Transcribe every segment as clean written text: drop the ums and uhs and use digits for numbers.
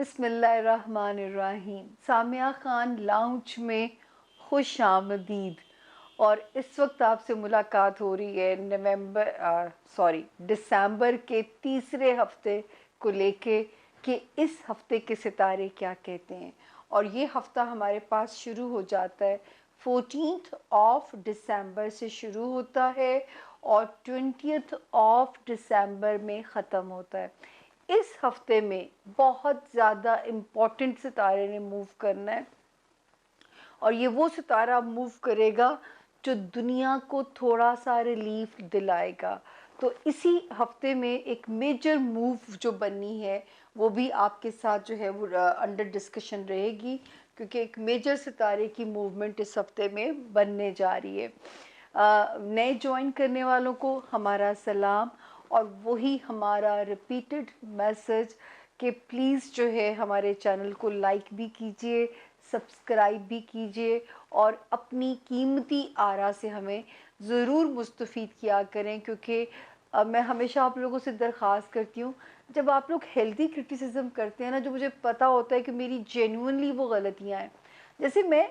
बिस्मिल्लाहिर्रहमानिर्रहीम। सामिया खान लाउंज में खुश आमदीद। और इस वक्त आपसे मुलाकात हो रही है दिसंबर के तीसरे हफ्ते को लेके कि इस हफ्ते के सितारे क्या कहते हैं। और ये हफ्ता हमारे पास शुरू हो जाता है 14 ऑफ दिसंबर से शुरू होता है और 20 ऑफ दिसंबर में ख़त्म होता है। इस हफ्ते में बहुत ज़्यादा इम्पॉर्टेंट सितारे ने मूव करना है और ये वो सितारा मूव करेगा जो दुनिया को थोड़ा सा रिलीफ दिलाएगा। तो इसी हफ्ते में एक मेजर मूव जो बननी है वो भी आपके साथ जो है वो अंडर डिस्कशन रहेगी, क्योंकि एक मेजर सितारे की मूवमेंट इस हफ्ते में बनने जा रही है। नए ज्वाइन करने वालों को हमारा सलाम और वही हमारा रिपीटेड मैसेज कि प्लीज़ जो है हमारे चैनल को लाइक भी कीजिए, सब्सक्राइब भी कीजिए और अपनी कीमती आरा से हमें ज़रूर मुस्तफ़ीद किया करें। क्योंकि मैं हमेशा आप लोगों से दरख्वास्त करती हूँ, जब आप लोग हेल्दी क्रिटिसिज्म करते हैं ना, जो मुझे पता होता है कि मेरी जेन्युइनली वो गलतियाँ हैं। जैसे मैं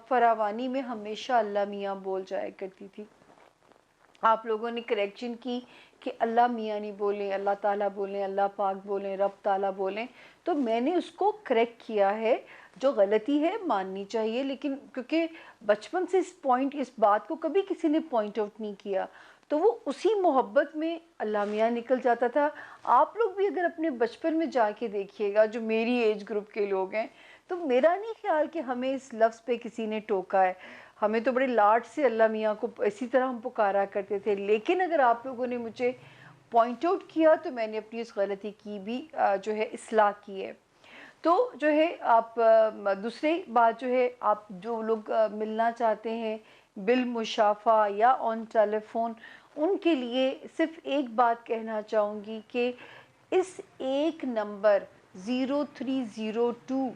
फरावानी में हमेशा अल्लाह मियाँ बोल जाया करती थी, आप लोगों ने करेक्शन की कि अल्लाह मियाँ नहीं बोलें, अल्लाह ताला बोलें, अल्लाह पाक बोलें, रब ताला बोलें। तो मैंने उसको करेक्ट किया है। जो गलती है माननी चाहिए, लेकिन क्योंकि बचपन से इस बात को कभी किसी ने पॉइंट आउट नहीं किया, तो वो उसी मोहब्बत में अल्लाह मियाँ निकल जाता था। आप लोग भी अगर अपने बचपन में जाके देखिएगा, जो मेरी एज ग्रुप के लोग हैं, तो मेरा नहीं ख्याल कि हमें इस लफ्ज़ पे किसी ने टोका है। हमें तो बड़े लाड से अल्लाह मियाँ को इसी तरह हम पुकारा करते थे। लेकिन अगर आप लोगों ने मुझे पॉइंट आउट किया तो मैंने अपनी उस गलती की भी जो है इस्लाह की है। तो जो है आप दूसरी बात जो है, आप जो लोग मिलना चाहते हैं बिल मुशाफा या ऑन टेलीफोन, उनके लिए सिर्फ एक बात कहना चाहूँगी कि इस एक नंबर 0302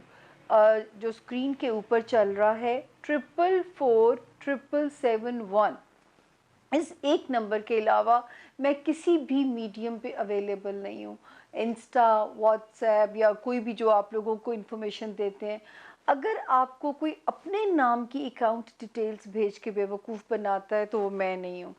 जो स्क्रीन के ऊपर चल रहा है 444771, इस एक नंबर के अलावा मैं किसी भी मीडियम पे अवेलेबल नहीं हूँ। इंस्टा, व्हाट्सएप या कोई भी जो आप लोगों को इन्फॉर्मेशन देते हैं, अगर आपको कोई अपने नाम की अकाउंट डिटेल्स भेज के बेवकूफ़ बनाता है तो वो मैं नहीं हूँ।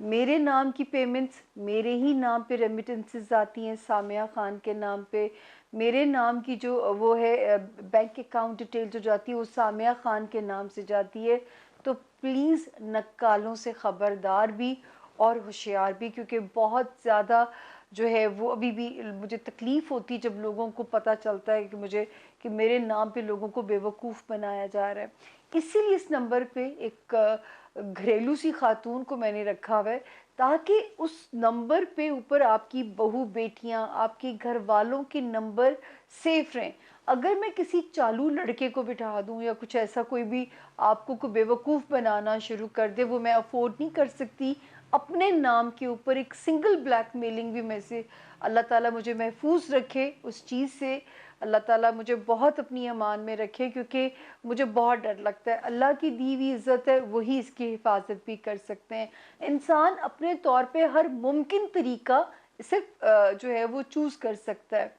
मेरे नाम की पेमेंट्स, मेरे ही नाम पे रेमिटेंसेस आती हैं सामिया खान के नाम पे। मेरे नाम की जो वो है बैंक अकाउंट डिटेल जो जाती है वो सामिया खान के नाम से जाती है। तो प्लीज़ नक्कालों से ख़बरदार भी और होशियार भी, क्योंकि बहुत ज़्यादा जो है वो अभी भी मुझे तकलीफ़ होती है जब लोगों को पता चलता है कि मेरे नाम पे लोगों को बेवकूफ़ बनाया जा रहा है। इसीलिए इस नंबर पे एक घरेलू सी खातून को मैंने रखा हुआ है, ताकि उस नंबर पे ऊपर आपकी बहू बेटियां, आपके घर वालों के नंबर सेफ रहें। अगर मैं किसी चालू लड़के को बिठा दूं या कुछ ऐसा कोई भी आपको को बेवकूफ़ बनाना शुरू कर दे, वो मैं अफोर्ड नहीं कर सकती। अपने नाम के ऊपर एक सिंगल ब्लैकमेलिंग भी मैं से, अल्लाह ताला मुझे महफूज रखे उस चीज़ से। अल्लाह ताला मुझे बहुत अपनी अमान में रखे, क्योंकि मुझे बहुत डर लगता है। अल्लाह की दी हुई इज़्ज़त है, वही इसकी हिफाजत भी कर सकते हैं। इंसान अपने तौर पे हर मुमकिन तरीका सिर्फ जो है वो चूज़ कर सकता है।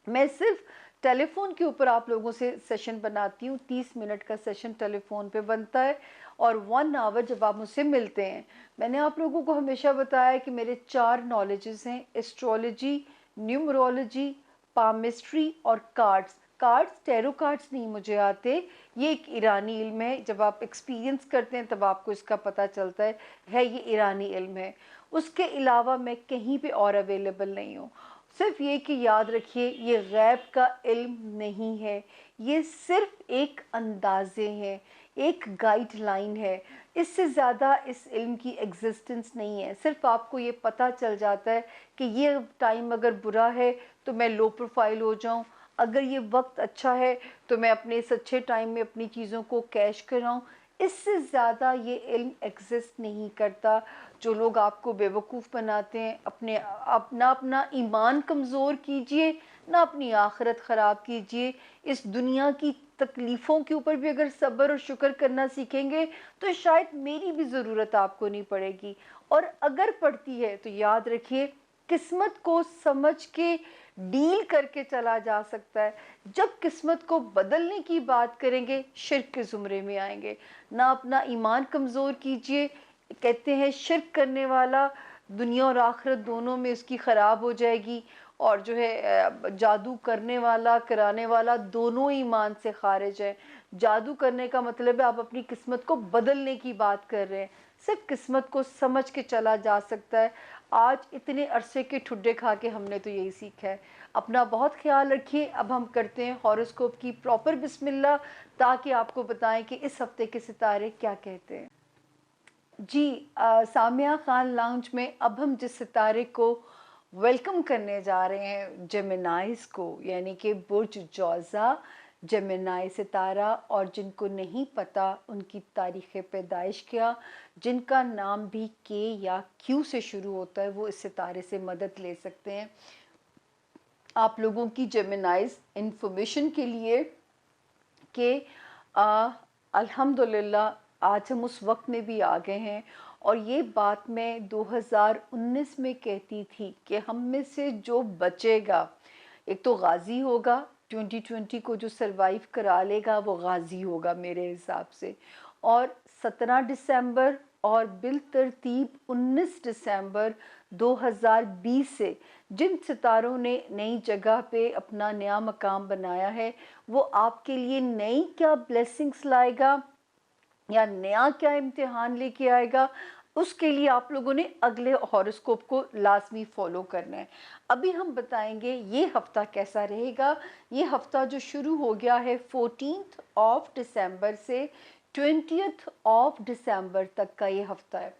मैं सिर्फ टेलीफोन के ऊपर आप लोगों से सेशन बनाती हूँ, 30 मिनट का सेशन टेलीफोन पे बनता है और 1 आवर जब आप मुझसे मिलते हैं। मैंने आप लोगों को हमेशा बताया कि मेरे 4 नॉलेजेस हैं: एस्ट्रोलॉजी, न्यूमरोलॉजी, पामिस्ट्री और कार्ड्स टैरो कार्ड्स नहीं मुझे आते। ये एक ईरानी इल्म है, जब आप एक्सपीरियंस करते हैं तब आपको इसका पता चलता है ये ईरानी इल्म है। उसके अलावा मैं कहीं पे और अवेलेबल नहीं हूँ। सिर्फ ये कि याद रखिए, ये गैब का इल्म नहीं है, ये सिर्फ एक अंदाज़े हैं, एक गाइडलाइन है। इससे ज़्यादा इस इल्म की एग्जिस्टेंस नहीं है। सिर्फ आपको ये पता चल जाता है कि ये टाइम अगर बुरा है तो मैं लो प्रोफाइल हो जाऊं, अगर ये वक्त अच्छा है तो मैं अपने इस अच्छे टाइम में अपनी चीज़ों को कैश कराऊं। इससे ज़्यादा ये इल्म एग्जिस्ट नहीं करता। जो लोग आपको बेवकूफ़ बनाते हैं, अपना ईमान कमज़ोर कीजिए, ना अपनी आखिरत ख़राब कीजिए। इस दुनिया की तकलीफ़ों के ऊपर भी अगर सब्र और शुक्र करना सीखेंगे तो शायद मेरी भी ज़रूरत आपको नहीं पड़ेगी। और अगर पड़ती है तो याद रखिए, किस्मत को समझ के डील करके चला जा सकता है। जब किस्मत को बदलने की बात करेंगे, शिर्क के ज़ुमरे में आएंगे। ना अपना ईमान कमज़ोर कीजिए, कहते हैं शिर्क करने वाला दुनिया और आखिरत दोनों में उसकी ख़राब हो जाएगी, और जो है जादू करने वाला कराने वाला दोनों ईमान से खारिज है। जादू करने का मतलब है आप अपनी किस्मत को बदलने की बात कर रहे हैं। सिर्फ किस्मत को समझ के चला जा सकता है। आज इतने अरसे के ठुड्डे खा के हमने तो यही सीखा है। अपना बहुत ख्याल रखिए। अब हम करते हैं हॉरोस्कोप की प्रॉपर बिस्मिल्लाह, ताकि आपको बताएं कि इस हफ्ते के सितारे क्या कहते हैं। जी, सामिया खान लाउंज में अब हम जिस सितारे को वेलकम करने जा रहे हैं, जेमिनाइज को, यानी कि बुर्ज जौज़ा जेमिनाई सितारा। और जिनको नहीं पता उनकी तारीख़ पैदाइश क्या, जिनका नाम भी के या क्यू से शुरू होता है, वो इस सितारे से मदद ले सकते हैं। आप लोगों की जेमिनाइज इंफॉर्मेशन के लिए कि अल्हम्दुलिल्लाह आज हम उस वक्त में भी आ गए हैं। और ये बात मैं 2019 में कहती थी कि हम में से जो बचेगा, एक तो गाजी होगा, 2020 को जो सरवाइव करा लेगा वो गाजी होगा मेरे हिसाब से। और 17 दिसंबर और बिलतरतीब 19 दिसंबर 2020 से जिन सितारों ने नई जगह पे अपना नया मकाम बनाया है, वो आपके लिए नई क्या ब्लेसिंग्स लाएगा या नया क्या इम्तिहान लेके आएगा, उसके लिए आप लोगों ने अगले हॉरोस्कोप को लाजमी फॉलो करना है। अभी हम बताएंगे ये हफ्ता कैसा रहेगा। ये हफ्ता जो शुरू हो गया है 14 दिसंबर से 20 दिसंबर तक का ये हफ्ता है।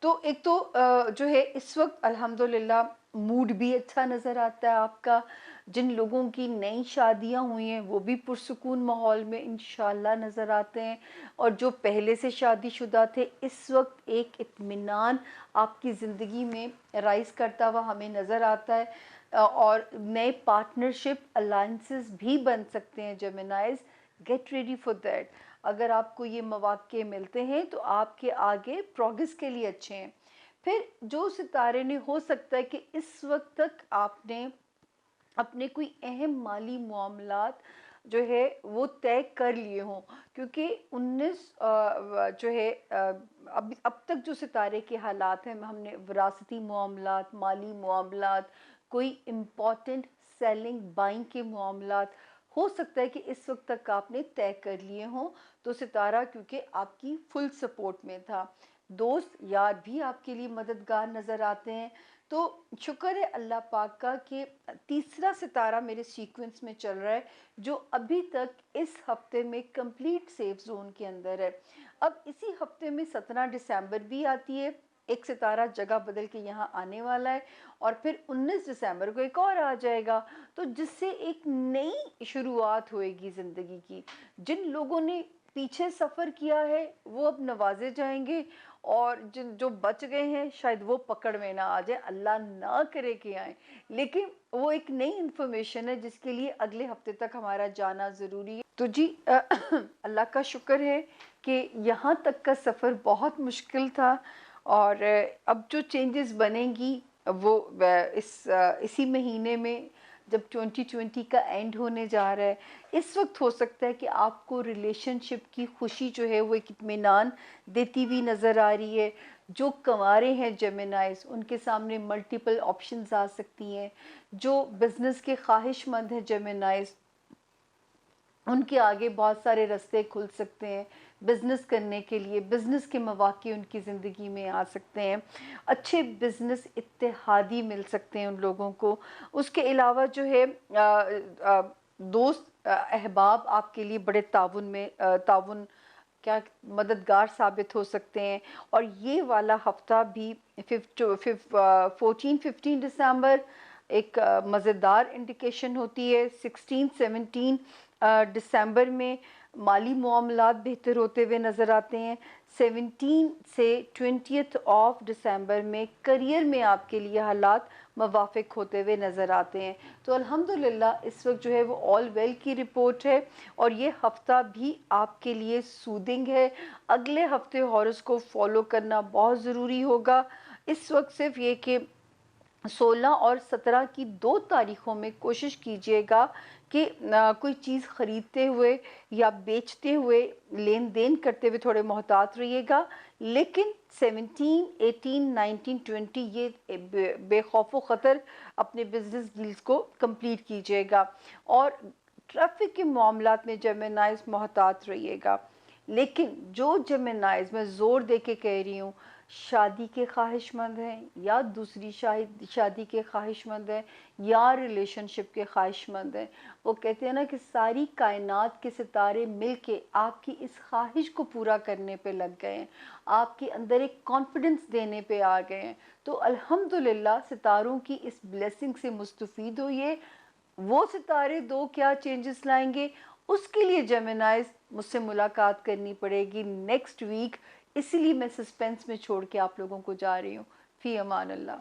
तो एक तो जो है इस वक्त अल्हम्दुलिल्लाह मूड भी अच्छा नज़र आता है आपका। जिन लोगों की नई शादियां हुई हैं वो भी पुरसुकून माहौल में इंशाल्लाह नज़र आते हैं। और जो पहले से शादीशुदा थे, इस वक्त एक इत्मीनान आपकी ज़िंदगी में राइज़ करता हुआ हमें नज़र आता है। और नए पार्टनरशिप अलाइंसेस भी बन सकते हैं जेमिनाइज। Get ready for that. अगर आपको ये मौके मिलते हैं तो आपके आगे प्रोग्रेस के लिए अच्छे हैं। फिर जो सितारे ने, हो सकता है कि इस वक्त तक आपने अपने कोई अहम माली मामलात जो है वो तय कर लिए हों, क्योंकि 19 जो है अब तक जो सितारे के हालात हैं, हमने विरासती मामलात, माली मामलात, कोई इम्पॉर्टेंट सेलिंग बाइंग के मामलात, हो सकता है कि इस वक्त तक आपने तय कर लिए हों। तो सितारा क्योंकि आपकी फुल सपोर्ट में था, दोस्त यार भी आपके लिए मददगार नज़र आते हैं। तो शुक्र है अल्लाह पाक का कि तीसरा सितारा मेरे सीक्वेंस में चल रहा है, जो अभी तक इस हफ्ते में कंप्लीट सेफ जोन के अंदर है। अब इसी हफ्ते में 17 दिसंबर भी आती है, एक सितारा जगह बदल के यहाँ आने वाला है। और फिर 19 दिसंबर को एक और आ जाएगा, तो जिससे एक नई शुरुआत होएगी ज़िंदगी की। जिन लोगों ने पीछे सफ़र किया है वो अब नवाजे जाएंगे, और जिन जो बच गए हैं शायद वो पकड़ में ना आ जाए, अल्लाह ना करे कि आए। लेकिन वो एक नई इन्फॉर्मेशन है जिसके लिए अगले हफ्ते तक हमारा जाना ज़रूरी है। तो जी अल्लाह का शुक्र है कि यहाँ तक का सफ़र बहुत मुश्किल था। और अब जो चेंजेस बनेंगी वो इसी महीने में, जब 2020 का एंड होने जा रहा है, इस वक्त हो सकता है कि आपको रिलेशनशिप की खुशी जो है वो एक इत्मीनान देती हुई नज़र आ रही है। जो कंवारे हैं जेमिनाइज, उनके सामने मल्टीपल ऑप्शंस आ सकती हैं। जो बिज़नेस के ख्वाहिशमंद हैं जेमिनाइज, उनके आगे बहुत सारे रास्ते खुल सकते हैं बिज़नेस करने के लिए। बिज़नेस के मौके उनकी ज़िंदगी में आ सकते हैं। अच्छे बिज़नेस इत्तेहादी मिल सकते हैं उन लोगों को। उसके अलावा जो है दोस्त अहबाब आपके लिए बड़े ताउन में ताउन क्या मददगार साबित हो सकते हैं। और ये वाला हफ्ता भी 14-15 दिसंबर एक मज़ेदार इंडिकेशन होती है। 16-17 दिसंबर में माली मामलात बेहतर होते हुए नज़र आते हैं। 17 से 20 दिसंबर में करियर में आपके लिए हालात मवाफिक होते हुए नज़र आते हैं। तो अल्हम्दुलिल्लाह इस वक्त जो है वो ऑल वेल की रिपोर्ट है, और ये हफ्ता भी आपके लिए सूदिंग है। अगले हफ्ते हॉरोस्कोप फॉलो करना बहुत ज़रूरी होगा। इस वक्त सिर्फ ये कि 16 और 17 की 2 तारीखों में कोशिश कीजिएगा कि कोई चीज़ खरीदते हुए या बेचते हुए, लेन-देन करते हुए थोड़े मोहतात रहिएगा। लेकिन 17, 18, 19, 20 ये बेखौफ़ ख़तर अपने बिज़नेस डील्स को कंप्लीट कीजिएगा। और ट्रैफ़िक के मामलात में जेमिनाइज़ मोहतात रहिएगा। लेकिन जो जेमिनाइज़ मैं ज़ोर दे के कह रही हूँ, शादी के ख्वाहिशमंद हैं या दूसरी शादी के ख्वाहिशमंद हैं या रिलेशनशिप के ख्वाहिशमंद हैं, वो कहते हैं ना कि सारी कायनात के सितारे मिलके आपकी इस ख्वाहिश को पूरा करने पे लग गए हैं, आपके अंदर एक कॉन्फिडेंस देने पे आ गए हैं। तो अल्हम्दुलिल्लाह सितारों की इस ब्लेसिंग से मुस्तफ़ीद होइए। वो सितारे 2 क्या चेंजेस लाएँगे, उसके लिए जेमिनाइज़ मुझसे मुलाकात करनी पड़ेगी नेक्स्ट वीक। इसीलिए मैं सस्पेंस में छोड़ के आप लोगों को जा रही हूँ। फ़ी अमान अल्लाह।